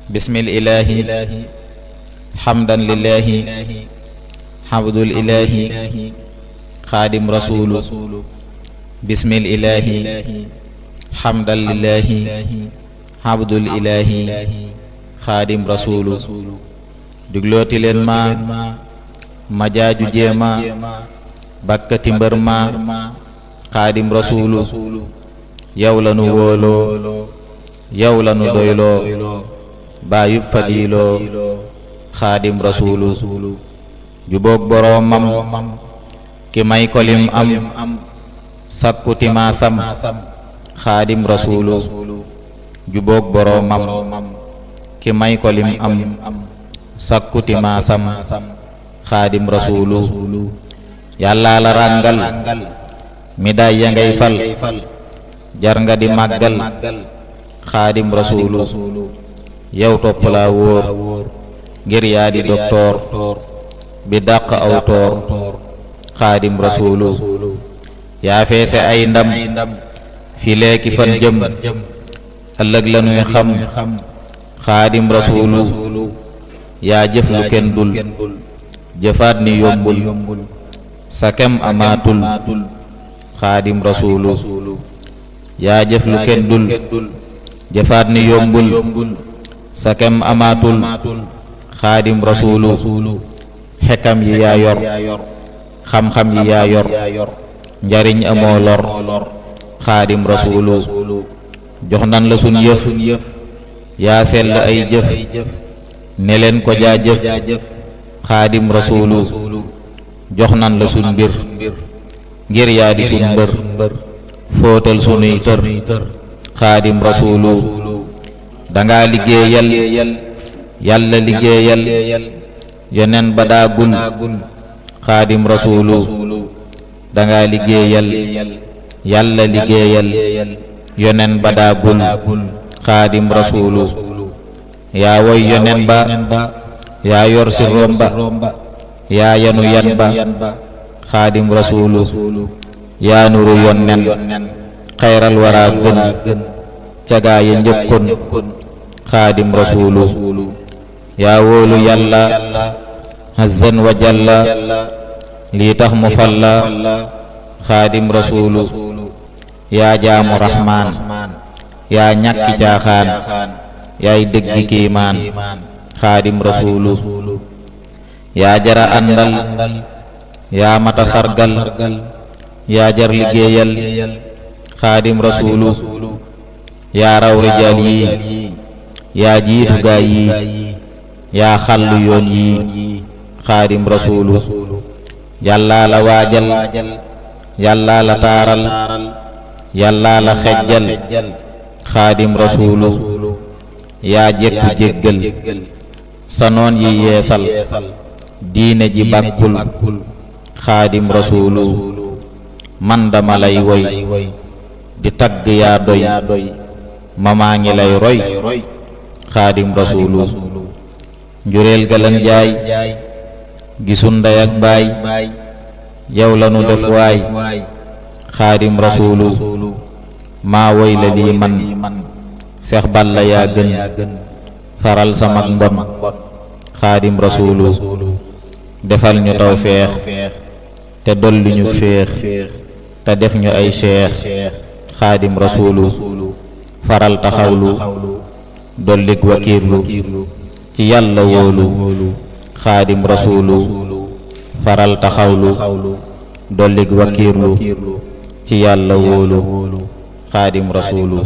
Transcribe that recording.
bismil ilaahi hamdan lillaahi habdul ilaahi xaadim rasuulu bismil ilaahi hamdan lillaahi habdul ilaahi xaadim rasuulu diglooti leen ma jaaju jéema bakkati mbër ma xaadim rasuulu yow lanu wóoloo yow lanu doyloo baayub fadiiloo xaadim rasuulu juboog boroomam ki may kolim am sakku timaasam xaadim rasuulu juboog boroomam ki may kolim am sakku timaasam xaadim rasuulu yàlla la ràngal mi day ya ngay fal jar nga di màggal xaadim rasuulu yow topp laa wóor ngir yaa di doktoor bi dàq aw toor xaadim rasuulu yaa feese ay ndam fi leeki fan jëm ëllëg lanuy xam xaadim rasuulu yaa jëf lu kenn dul jëfaat ni yombul sa kem amaatul xaadim rasuulu yaa jëf lu kenn dul jëfaat ni yombul sa kem amaatul xaadim rasuulu xekam yi yaa yor xam-xam yi yaa yor njariñ amoo lor xaadim rasuulu jox nan la sun yëf yaa sell ay jëf ne leen ko jaajëf xaadim rasuulu jox nan la sun mbir ngir yaa di sun mbër fóotal sunuy tër xaadim rasuulu danga liggéeyal yàlla liggéeyal yonen ba daagul xaadim rasuulu danga liggéeyal yàlla liggéeyal yonen ba daagul xaadim rasuulu yaa woy yonen ba yaa yor si romba yaa yanu yan ba xaadim rasuulu yaa nuru yonnen xayral waraa gën cagaa ya njëkkoon xaadim rasuulu yaa wóolu yàlla hazzan wa jalla lii tax mu falla xaadim rasuulu yaa jaamu raxmaan yaa ñàkki caaxaan yaay dëggi kiimaan xaadim rasuulu yaa jara àndal yaa mata sargal yaa jar liggéeyal xaadim rasuulu yaa raw rijaal yi yaa jiitu gaay yi yaa xàllu yoon yi xaadim rasuulu yàllaa la waajal yàllaa la taaral yàllaa la xejjal xaadim rasuulu yaa jekku jéggal sa noon yi yeesal diine ji bàkkul xaadim rasuulu man dama lay woy di tagg yaa doy mamaa ngi lay roy xaadim rasuulu njureel galan jaay gisun ndey ak baay yow lanu def waay xaadim rasuulu maa woy la lii man seex balla yaa gën faral sama mbon xaadim rasuulu defal ñu taw feex te dolli ñu féex te def ñu ay seex xaadim rasuulu faral taxawlu dollig wakiirlu ci yàlla wóolu xaadim rasuulu faral taxawlu dollig wakiirlu ci yàlla wóolu xaadim rasuulu